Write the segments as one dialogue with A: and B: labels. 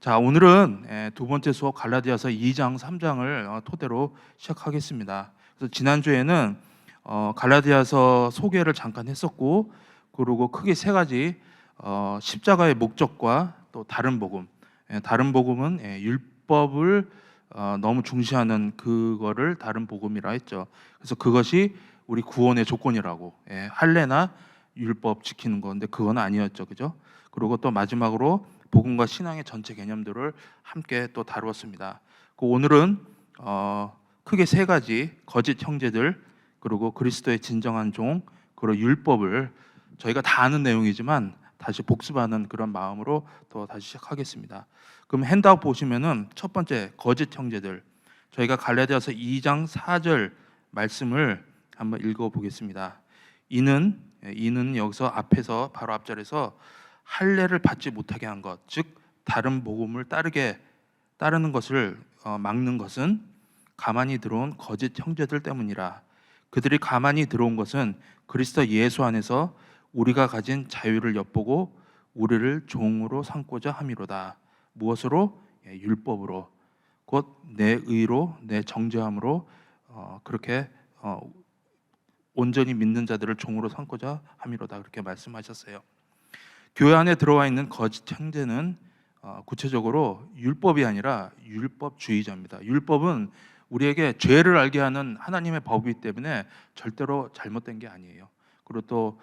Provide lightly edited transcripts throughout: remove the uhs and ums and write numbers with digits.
A: 자, 오늘은 두 번째 수업 갈라디아서 2장, 3장을 토대로 시작하겠습니다. 그래서 지난주에는 갈라디아서 소개를 잠깐 했었고, 그리고 크게 세 가지 십자가의 목적과 또 다른 복음. 다른 복음은 율법을 너무 중시하는 그거를 다른 복음이라 했죠. 그래서 그것이 우리 구원의 조건이라고, 할례나 율법 지키는 건데 그건 아니었죠, 그죠? 그리고 또 마지막으로 복음과 신앙의 전체 개념들을 함께 또 다루었습니다. 오늘은 크게 세 가지 거짓 형제들, 그리고 그리스도의 진정한 종, 그리고 율법을 저희가 다 아는 내용이지만 다시 복습하는 그런 마음으로 또 다시 시작하겠습니다. 그럼 핸드아웃 보시면은 첫 번째 거짓 형제들, 저희가 갈라디아서 2장 4절 말씀을 한번 읽어보겠습니다. 이는 여기서 앞에서 바로 앞절에서 할례를 받지 못하게 한 것, 즉 다른 복음을 따르는 것을 막는 것은 가만히 들어온 거짓 형제들 때문이라. 그들이 가만히 들어온 것은 그리스도 예수 안에서 우리가 가진 자유를 엿보고 우리를 종으로 삼고자 함이로다. 무엇으로? 율법으로, 곧 내 의로, 내 정죄함으로 그렇게 온전히 믿는 자들을 종으로 삼고자 함이로다. 그렇게 말씀하셨어요. 교회 안에 들어와 있는 거짓 형제는 구체적으로 율법이 아니라 율법주의자입니다. 율법은 우리에게 죄를 알게 하는 하나님의 법이기 때문에 절대로 잘못된 게 아니에요. 그리고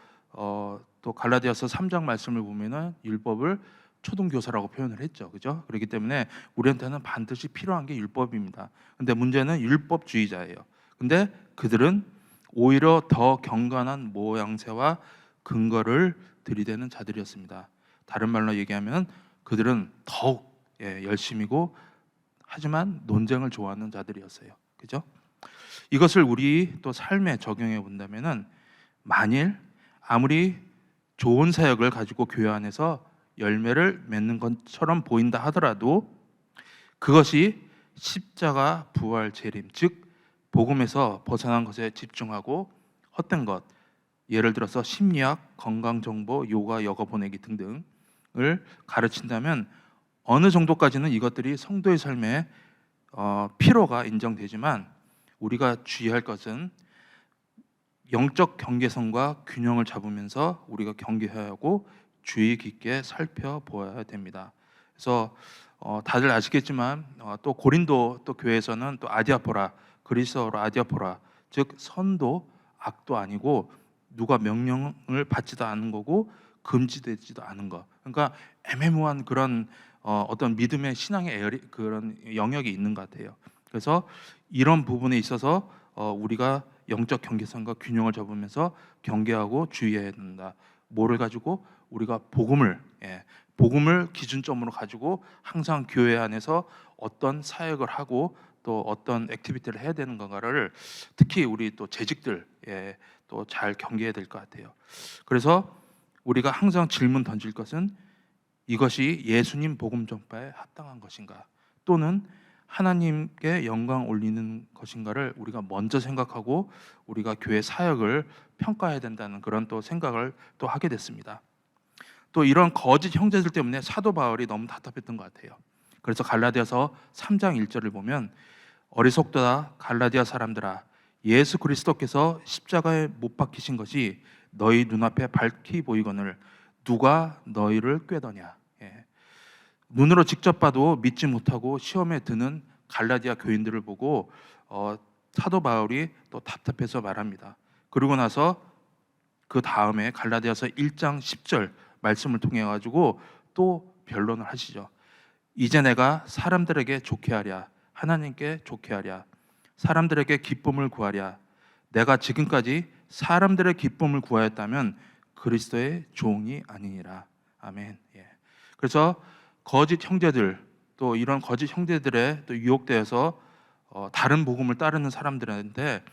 A: 또 갈라디아서 3장 말씀을 보면은 율법을 초등교사라고 표현을 했죠, 그죠? 그렇기 때문에 우리한테는 반드시 필요한 게 율법입니다. 근데 문제는 율법주의자예요. 근데 그들은 오히려 더 경건한 모양새와 근거를 들이대는 자들이었습니다. 다른 말로 얘기하면 그들은 더욱 열심이고 하지만 논쟁을 좋아하는 자들이었어요. 그죠? 이것을 우리 또 삶에 적용해 본다면은 만일 아무리 좋은 사역을 가지고 교회 안에서 열매를 맺는 것처럼 보인다 하더라도 그것이 십자가 부활 재림, 즉 복음에서 벗어난 것에 집중하고 헛된 것, 예를 들어서 심리학, 건강정보, 요가, 여가 보내기 등등을 가르친다면 어느 정도까지는 이것들이 성도의 삶에 필요가 인정되지만 우리가 주의할 것은 영적 경계선과 균형을 잡으면서 우리가 경계해야 하고 주의 깊게 살펴보아야 됩니다. 그래서 다들 아시겠지만 또 고린도 또 교회에서는 또 아디아포라, 그리스어로 아디아포라, 즉 선도 악도 아니고 누가 명령을 받지도 않은 거고 금지되지도 않은 거. 그러니까 애매모호한 그런 어떤 믿음의 신앙의 그런 영역이 있는 것 같아요. 그래서 이런 부분에 있어서 우리가 영적 경계선과 균형을 잡으면서 경계하고 주의해야 된다. 뭐를 가지고 우리가 복음을 기준점으로 가지고 항상 교회 안에서 어떤 사역을 하고 또 어떤 액티비티를 해야 되는 건가를 특히 우리 또 재직들 또 잘 경계해야 될 것 같아요. 그래서 우리가 항상 질문 던질 것은 이것이 예수님 복음 전파에 합당한 것인가, 또는 하나님께 영광 올리는 것인가를 우리가 먼저 생각하고 우리가 교회 사역을 평가해야 된다는 그런 또 생각을 또 하게 됐습니다. 또 이런 거짓 형제들 때문에 사도 바울이 너무 답답했던 것 같아요. 그래서 갈라디아서 3장 1절을 보면 어리석도다 갈라디아 사람들아, 예수 그리스도께서 십자가에 못 박히신 것이 너희 눈앞에 밝히 보이거늘 누가 너희를 꾀더냐. 눈으로 직접 봐도 믿지 못하고 시험에 드는 갈라디아 교인들을 보고 사도 바울이 또 답답해서 말합니다. 그러고 나서 그 다음에 갈라디아서 1장 10절 말씀을 통해 가지고 또 변론을 하시죠. 이제 내가 사람들에게 좋게 하랴, 하나님께 좋게 하랴, 사람들에게 기쁨을 구하랴. 내가 지금까지 사람들의 기쁨을 구하였다면 그리스도의 종이 아니니라. 아멘. 그래서 거짓 형제들, 또 이런 거짓 형제들의 또 유혹되어서 다른 복음을 따르는 사람들한테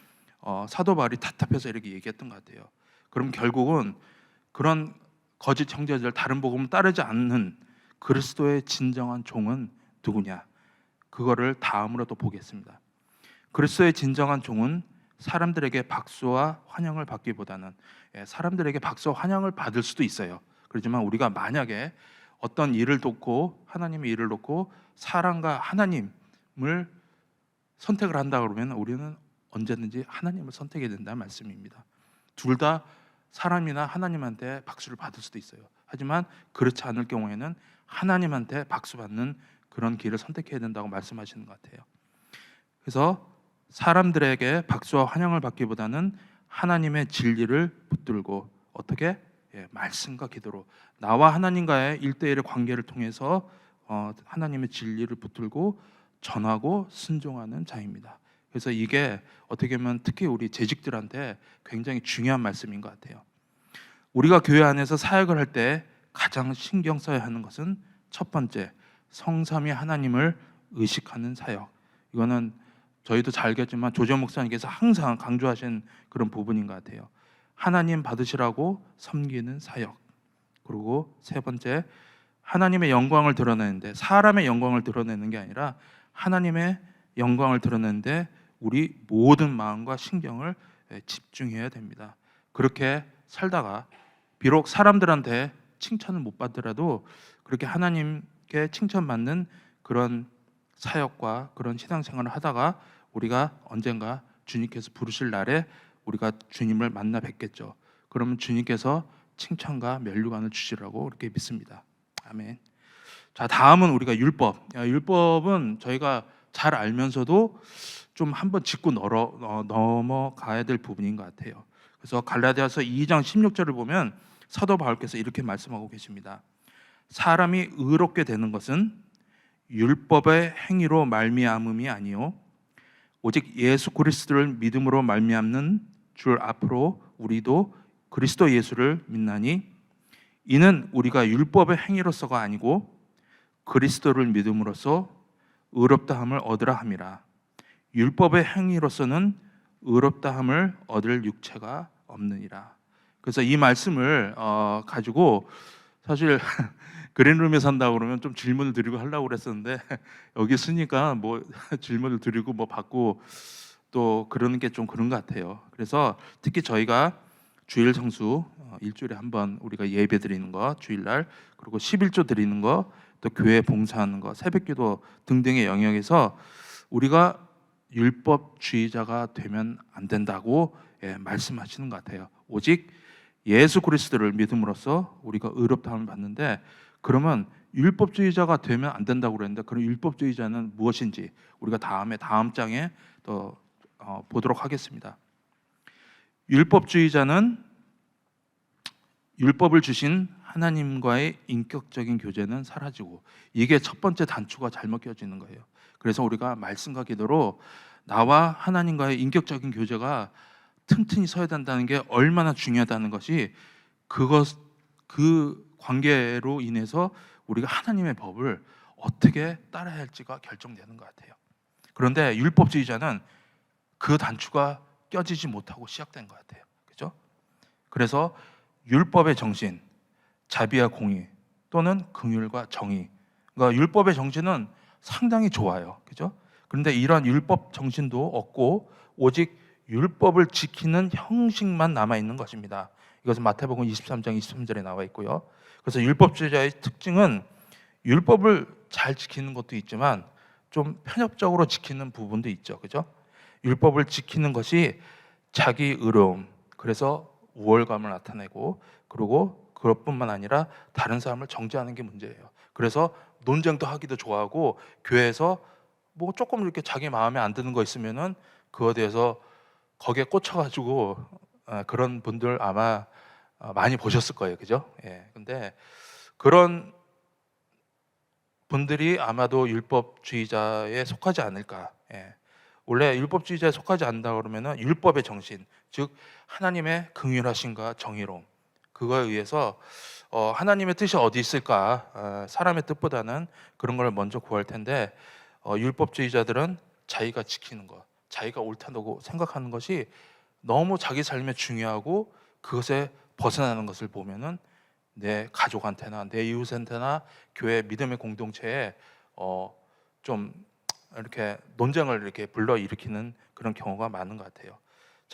A: 사도 바울이 답답해서 이렇게 얘기했던 것 같아요. 그럼 결국은 그런 거짓 형제들, 다른 복음을 따르지 않는 그리스도의 진정한 종은 누구냐? 그거를 다음으로 또 보겠습니다. 그리스도의 진정한 종은 사람들에게 박수와 환영을 받기보다는 사람들에게 박수와 환영을 받을 수도 있어요. 그렇지만 우리가 만약에 어떤 일을 돕고 하나님의 일을 돕고 사람과 하나님을 선택을 한다 그러면 우리는 언제든지 하나님을 선택해야 된다는 말씀입니다. 둘 다 사람이나 하나님한테 박수를 받을 수도 있어요. 하지만 그렇지 않을 경우에는 하나님한테 박수 받는 그런 길을 선택해야 된다고 말씀하시는 것 같아요. 그래서 사람들에게 박수와 환영을 받기보다는 하나님의 진리를 붙들고 어떻게? 말씀과 기도로 나와 하나님과의 1대1의 관계를 통해서 하나님의 진리를 붙들고 전하고 순종하는 자입니다. 그래서 이게 어떻게 보면 특히 우리 재직들한테 굉장히 중요한 말씀인 것 같아요. 우리가 교회 안에서 사역을 할 때 가장 신경 써야 하는 것은 첫 번째, 성삼위 하나님을 의식하는 사역. 이거는 저희도 잘 알겠지만 조정 목사님께서 항상 강조하신 그런 부분인 것 같아요. 하나님 받으시라고 섬기는 사역. 그리고 세 번째, 하나님의 영광을 드러내는데 사람의 영광을 드러내는 게 아니라 하나님의 영광을 드러내는데 우리 모든 마음과 신경을 집중해야 됩니다. 그렇게 살다가 비록 사람들한테 칭찬을 못 받더라도 그렇게 하나님께 칭찬받는 그런 사역과 그런 신앙생활을 하다가 우리가 언젠가 주님께서 부르실 날에 우리가 주님을 만나 뵙겠죠. 그러면 주님께서 칭찬과 면류관을 주시라고 이렇게 믿습니다. 아멘. 자, 다음은 우리가 율법. 율법은 저희가 잘 알면서도 좀 한번 짚고 넘어가야 될 부분인 것 같아요. 그래서 갈라디아서 2장 16절을 보면 사도 바울께서 이렇게 말씀하고 계십니다. 사람이 의롭게 되는 것은 율법의 행위로 말미암음이 아니요 오직 예수 그리스도를 믿음으로 말미암는 줄 앞으로 우리도 그리스도 예수를 믿나니 이는 우리가 율법의 행위로서가 아니고 그리스도를 믿음으로써 의롭다함을 얻으라 함이라. 율법의 행위로서는 의롭다함을 얻을 육체가 없느니라. 그래서 이 말씀을 가지고 사실 그린룸에 산다 그러면 좀 질문을 드리고 하려고 그랬었는데 여기 쓰니까 뭐 질문을 드리고 뭐 받고 또 그러는 게 좀 그런 것 같아요. 그래서 특히 저희가 주일 성수 일주일에 한 번 우리가 예배 드리는 거 주일날 그리고 11조 드리는 거 또 교회 봉사하는 거 새벽기도 등등의 영역에서 우리가 율법주의자가 되면 안 된다고 말씀하시는 것 같아요. 오직 예수 그리스도를 믿음으로써 우리가 의롭다함을 받는데 그러면 율법주의자가 되면 안 된다고 그랬는데 그럼 율법주의자는 무엇인지 우리가 다음 장에 또 보도록 하겠습니다. 율법주의자는 율법을 주신 하나님과의 인격적인 교제는 사라지고 이게 첫 번째 단추가 잘못 껴지는 거예요. 그래서 우리가 말씀과 기도로 나와 하나님과의 인격적인 교제가 튼튼히 서야 된다는 게 얼마나 중요하다는 것이 그 관계로 인해서 우리가 하나님의 법을 어떻게 따라야 할지가 결정되는 것 같아요. 그런데 율법주의자는 그 단추가 껴지지 못하고 시작된 것 같아요. 그죠? 그래서 율법의 정신, 자비와 공의 또는 긍휼과 정의. 그러니까 율법의 정신은 상당히 좋아요. 그죠? 그런데 이러한 율법 정신도 없고 오직 율법을 지키는 형식만 남아 있는 것입니다. 이것은 마태복음 23장 23절에 나와 있고요. 그래서 율법주의자의 특징은 율법을 잘 지키는 것도 있지만 좀 편협적으로 지키는 부분도 있죠. 그죠? 율법을 지키는 것이 자기 의로움, 그래서 우월감을 나타내고 그리고 그것뿐만 아니라 다른 사람을 정죄하는 게 문제예요. 그래서 논쟁도 하기도 좋아하고 교회에서 뭐 조금 이렇게 자기 마음에 안 드는 거 있으면은 그거에 대해서 거기에 꽂혀가지고 그런 분들 아마 많이 보셨을 거예요, 그죠? 예. 근데 그런 분들이 아마도 율법주의자에 속하지 않을까. 예. 원래 율법주의자에 속하지 않는다 그러면은 율법의 정신, 즉 하나님의 긍휼하심과 정의로움 그거에 의해서 하나님의 뜻이 어디 있을까? 사람의 뜻보다는 그런 걸 먼저 구할 텐데 율법주의자들은 자기가 지키는 것, 자기가 옳다고 생각하는 것이 너무 자기 삶에 중요하고 그것에 벗어나는 것을 보면은 내 가족한테나 내 이웃한테나 교회 믿음의 공동체에 좀 이렇게 논쟁을 이렇게 불러일으키는 그런 경우가 많은 것 같아요.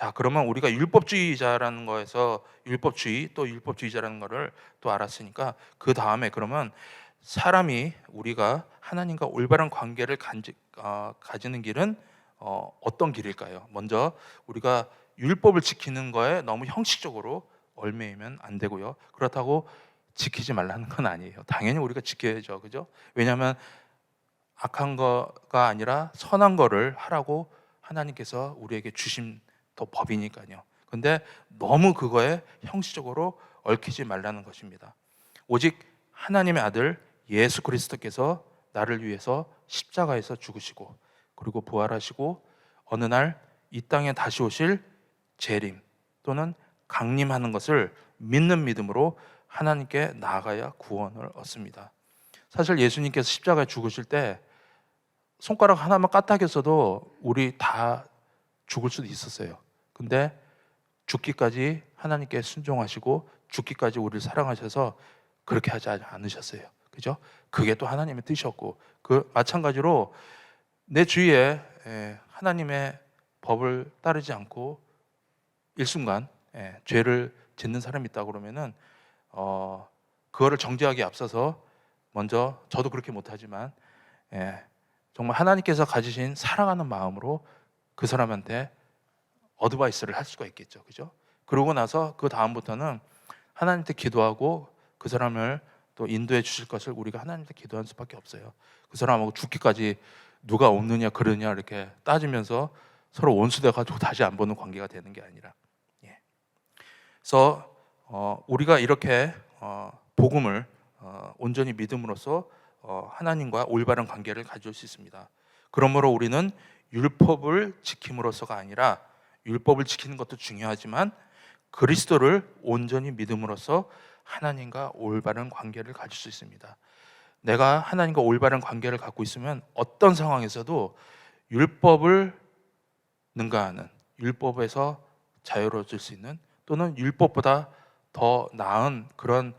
A: 자, 그러면 우리가 율법주의자라는 거에서 율법주의 또 율법주의자라는 거를 또 알았으니까 그 다음에 그러면 사람이 우리가 하나님과 올바른 관계를 가지는 길은 어떤 길일까요? 먼저 우리가 율법을 지키는 거에 너무 형식적으로 얽매이면 안 되고요. 그렇다고 지키지 말라는 건 아니에요. 당연히 우리가 지켜야죠, 그죠? 왜냐하면 악한 거가 아니라 선한 거를 하라고 하나님께서 우리에게 주신 또 법이니까요. 근데 너무 그거에 형식적으로 얽히지 말라는 것입니다. 오직 하나님의 아들 예수 그리스도께서 나를 위해서 십자가에서 죽으시고 그리고 부활하시고 어느 날 이 땅에 다시 오실 재림 또는 강림하는 것을 믿는 믿음으로 하나님께 나아가야 구원을 얻습니다. 사실 예수님께서 십자가에 죽으실 때 손가락 하나만 까딱했어도 우리 다 죽을 수도 있었어요. 근데 죽기까지 하나님께 순종하시고 죽기까지 우리를 사랑하셔서 그렇게 하지 않으셨어요. 그죠? 그게 또 하나님의 뜻이었고, 그 마찬가지로 내 주위에 하나님의 법을 따르지 않고 일순간 죄를 짓는 사람이 있다 그러면은 그거를 정죄하기에 앞서서 먼저 저도 그렇게 못하지만 정말 하나님께서 가지신 사랑하는 마음으로 그 사람한테 어드바이스를 할 수가 있겠죠, 그죠? 그러고 나서 그 다음부터는 하나님께 기도하고 그 사람을 또 인도해 주실 것을 우리가 하나님께 기도할 수밖에 없어요. 그 사람하고 죽기까지 누가 없느냐 그러냐 이렇게 따지면서 서로 원수돼 가지고 다시 안 보는 관계가 되는 게 아니라, 그래서 우리가 이렇게 복음을 온전히 믿음으로써 하나님과 올바른 관계를 가질 수 있습니다. 그러므로 우리는 율법을 지킴으로써가 아니라, 율법을 지키는 것도 중요하지만 그리스도를 온전히 믿음으로써 하나님과 올바른 관계를 가질 수 있습니다. 내가 하나님과 올바른 관계를 갖고 있으면 어떤 상황에서도 율법을 능가하는, 율법에서 자유로워질 수 있는, 또는 율법보다 더 나은 그런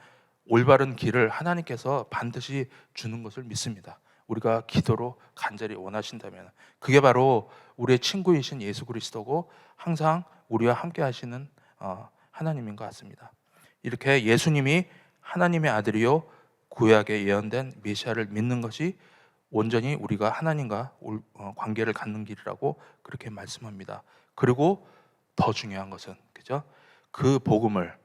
A: 올바른 길을 하나님께서 반드시 주는 것을 믿습니다. 우리가 기도로 간절히 원하신다면 그게 바로 우리의 친구이신 예수 그리스도고 항상 우리와 함께 하시는 하나님인 것 같습니다. 이렇게 예수님이 하나님의 아들이요 구약에 예언된 메시아를 믿는 것이 온전히 우리가 하나님과 관계를 갖는 길이라고 그렇게 말씀합니다. 그리고 더 중요한 것은, 그죠? 그 복음을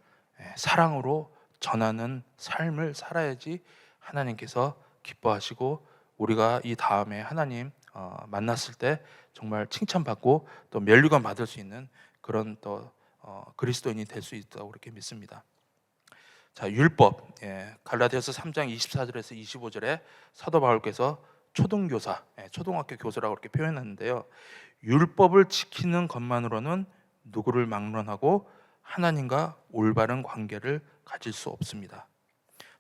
A: 사랑으로 전하는 삶을 살아야지 하나님께서 기뻐하시고 우리가 이 다음에 하나님 만났을 때 정말 칭찬받고 또 면류관 받을 수 있는 그런 또 그리스도인이 될 수 있다고 그렇게 믿습니다. 자, 율법, 갈라디아서 3장 24절에서 25절에 사도 바울께서 초등교사, 초등학교 교사라고 그렇게 표현하는데요. 율법을 지키는 것만으로는 누구를 막론하고 하나님과 올바른 관계를 가질 수 없습니다.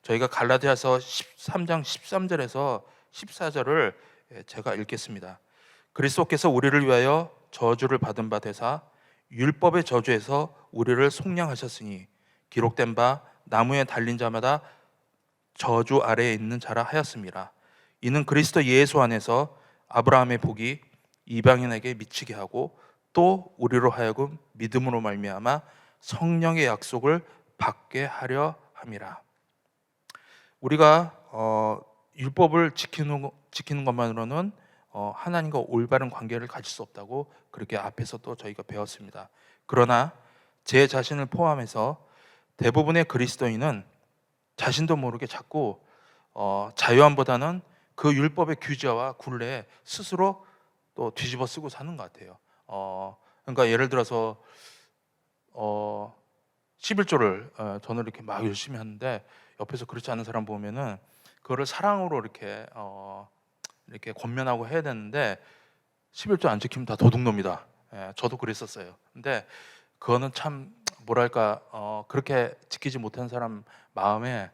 A: 저희가 갈라디아서 13장 13절에서 14절을 제가 읽겠습니다. 그리스도께서 우리를 위하여 저주를 받은 바 되사 율법의 저주에서 우리를 속량하셨으니 기록된 바 나무에 달린 자마다 저주 아래에 있는 자라 하였습니다. 이는 그리스도 예수 안에서 아브라함의 복이 이방인에게 미치게 하고 또 우리로 하여금 믿음으로 말미암아 성령의 약속을 받게 하려 함이라. 우리가 율법을 지키는 것만으로는 하나님과 올바른 관계를 가질 수 없다고 그렇게 앞에서 또 저희가 배웠습니다. 그러나 제 자신을 포함해서 대부분의 그리스도인은 자신도 모르게 자꾸 자유함보다는 그 율법의 규제와 굴레에 스스로 또 뒤집어 쓰고 사는 것 같아요. 그러니까 예를 들어서 11조를 저는 이렇게 막 열심히 하는데 옆에서 그렇지 않은 사람 보면은 그거를 사랑으로 이렇게 권면하고 해야 되는데 11조 안 지키면 다 도둑놈이다. 저도 그랬었어요. 근데 그거는 참 뭐랄까 그렇게 지키지 못한 사람 마음에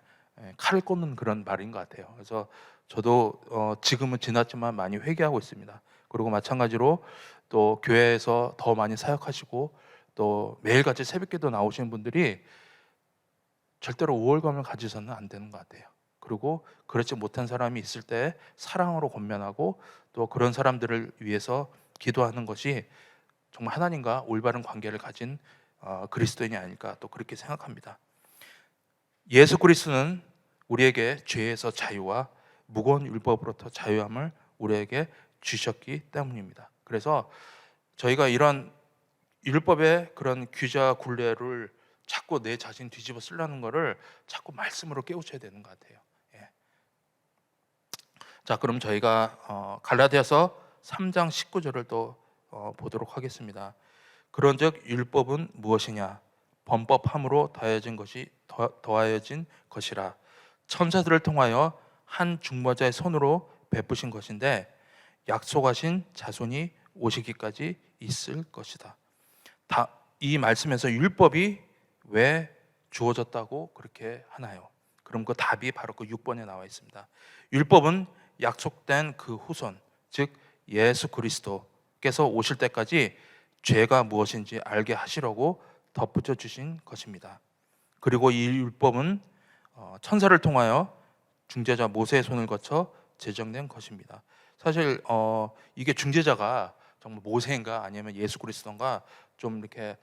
A: 칼을 꽂는 그런 말인 것 같아요. 그래서 저도 지금은 지났지만 많이 회개하고 있습니다. 그리고 마찬가지로 또 교회에서 더 많이 사역하시고 또 매일같이 새벽기도 나오시는 분들이 절대로 우월감을 가지서는 안 되는 것 같아요. 그리고 그렇지 못한 사람이 있을 때 사랑으로 권면하고 또 그런 사람들을 위해서 기도하는 것이 정말 하나님과 올바른 관계를 가진 그리스도인이 아닐까 또 그렇게 생각합니다. 예수 그리스도는 우리에게 죄에서 자유와 무거운 율법으로부터 자유함을 우리에게 주셨기 때문입니다. 그래서 저희가 이런 율법의 그런 규제와 굴레를 자꾸 내 자신 뒤집어 쓰려는 거를 자꾸 말씀으로 깨우쳐야 되는 것 같아요. 예. 자, 그럼 저희가 갈라디아서 3장 19절을 또 보도록 하겠습니다. 그런즉 율법은 무엇이냐? 범법함으로 더하여진 것이라. 천사들을 통하여 한 중보자의 손으로 베푸신 것인데 약속하신 자손이 오시기까지 있을 것이다. 이 말씀에서 율법이 왜 주어졌다고 그렇게 하나요? 그럼 그 답이 바로 그 6번에 나와 있습니다. 율법은 약속된 그 후손, 즉 예수 그리스도께서 오실 때까지 죄가 무엇인지 알게 하시려고 덧붙여 주신 것입니다. 그리고 이 율법은 천사를 통하여 중재자 모세의 손을 거쳐 제정된 것입니다. 사실 이게 중재자가 정말 모세인가 아니면 예수 그리스도인가 좀 이렇게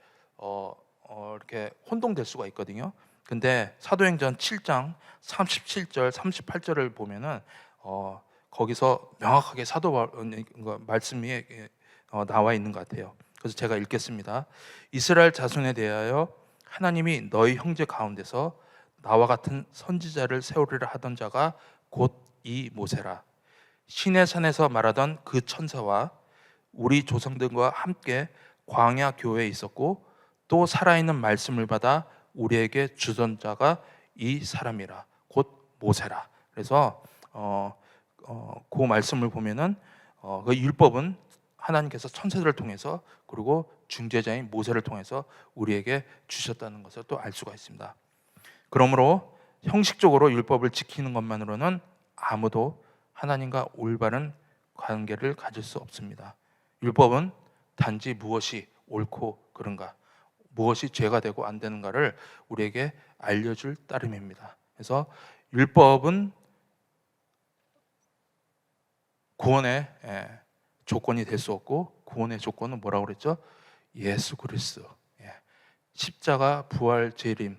A: 혼동될 수가 있거든요. 근데 사도행전 7장 37절 38절을 보면은 거기서 명확하게 사도 말씀이 나와 있는 것 같아요. 그래서 제가 읽겠습니다. 이스라엘 자손에 대하여 하나님이 너희 형제 가운데서 나와 같은 선지자를 세우리라 하던 자가 곧 이 모세라. 시내 산에서 말하던 그 천사와 우리 조상들과 함께 광야 교회에 있었고 또 살아있는 말씀을 받아 우리에게 주던 자가 이 사람이라. 곧 모세라. 그래서 그 말씀을 보면은 그 율법은 하나님께서 천사들을 통해서 그리고 중재자인 모세를 통해서 우리에게 주셨다는 것을 또 알 수가 있습니다. 그러므로 형식적으로 율법을 지키는 것만으로는 아무도 하나님과 올바른 관계를 가질 수 없습니다. 율법은 단지 무엇이 옳고 그른가, 무엇이 죄가 되고 안 되는가를 우리에게 알려줄 따름입니다. 그래서 율법은 구원의 조건이 될 수 없고, 구원의 조건은 뭐라고 그랬죠? 예수 그리스도, 십자가 부활 재림,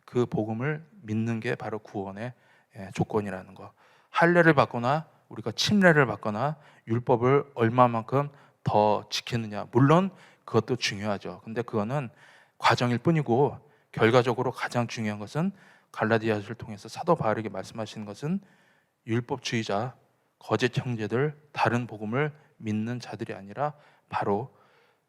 A: 그 복음을 믿는 게 바로 구원의 조건이라는 거. 할례를 받거나 우리가 침례를 받거나 율법을 얼마만큼 더 지키느냐, 물론 그것도 중요하죠. 근데 그거는 과정일 뿐이고, 결과적으로 가장 중요한 것은 갈라디아서를 통해서 사도 바울에게 말씀하시는 것은 율법주의자, 거짓 형제들, 다른 복음을 믿는 자들이 아니라 바로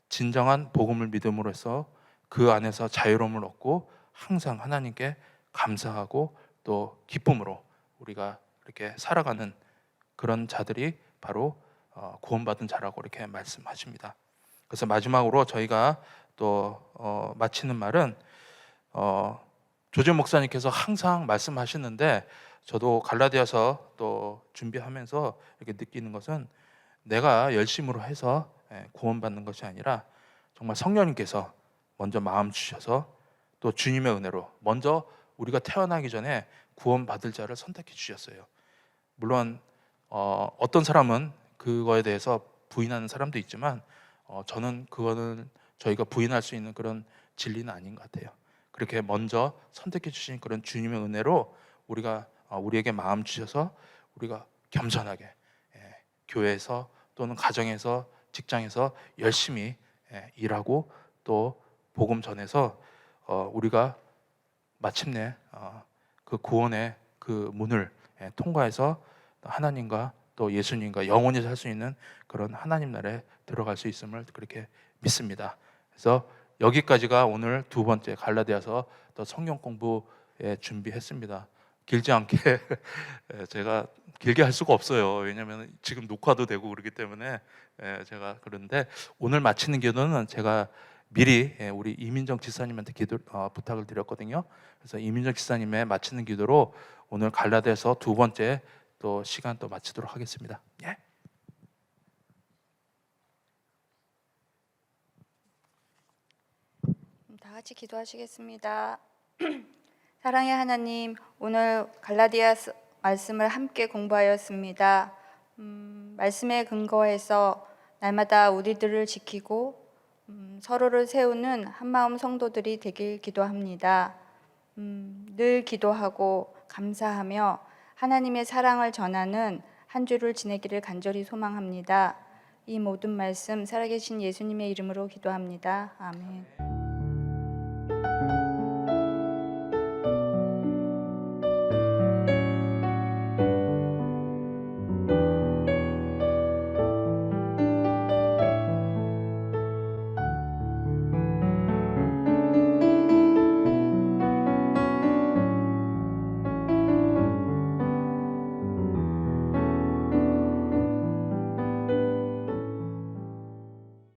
A: 진정한 복음을 믿음으로써 그 안에서 자유로움을 얻고 항상 하나님께 감사하고 또 기쁨으로 우리가 이렇게 살아가는 그런 자들이 바로 구원받은 자라고 이렇게 말씀하십니다. 그래서 마지막으로 저희가 또 마치는 말은 조재 목사님께서 항상 말씀하시는데 저도 갈라디아서 또 준비하면서 이렇게 느끼는 것은 내가 열심으로 해서 구원받는 것이 아니라 정말 성령님께서 먼저 마음 주셔서 또 주님의 은혜로 먼저 우리가 태어나기 전에 구원받을 자를 선택해 주셨어요. 물론 어떤 사람은 그거에 대해서 부인하는 사람도 있지만 저는 그거는 저희가 부인할 수 있는 그런 진리는 아닌 것 같아요. 그렇게 먼저 선택해 주신 그런 주님의 은혜로 우리에게 마음 주셔서 우리가 겸손하게 교회에서 또는 가정에서 직장에서 열심히 일하고 또 복음 전해서 우리가 마침내 그 구원의 그 문을 통과해서 하나님과 또 예수님과 영원히 살 수 있는 그런 하나님 나라에 들어갈 수 있음을 그렇게 믿습니다. 그래서 여기까지가 오늘 두 번째 갈라디아서 또 성경 공부에 준비했습니다. 길지 않게 제가 길게 할 수가 없어요. 왜냐하면 지금 녹화도 되고 그렇기 때문에 제가 그런데 오늘 마치는 기도는 제가 미리 우리 이민정 지사님한테 부탁을 드렸거든요. 그래서 이민정 지사님의 마치는 기도로 오늘 갈라디아서 두 번째 또 시간 또 마치도록 하겠습니다. 예.
B: 다 같이 기도하시겠습니다. 사랑의 하나님, 오늘 갈라디아서 말씀을 함께 공부하였습니다. 말씀에 근거해서 날마다 우리들을 지키고 서로를 세우는 한마음 성도들이 되길 기도합니다. 늘 기도하고 감사하며 하나님의 사랑을 전하는 한 주를 지내기를 간절히 소망합니다. 이 모든 말씀 살아계신 예수님의 이름으로 기도합니다. 아멘.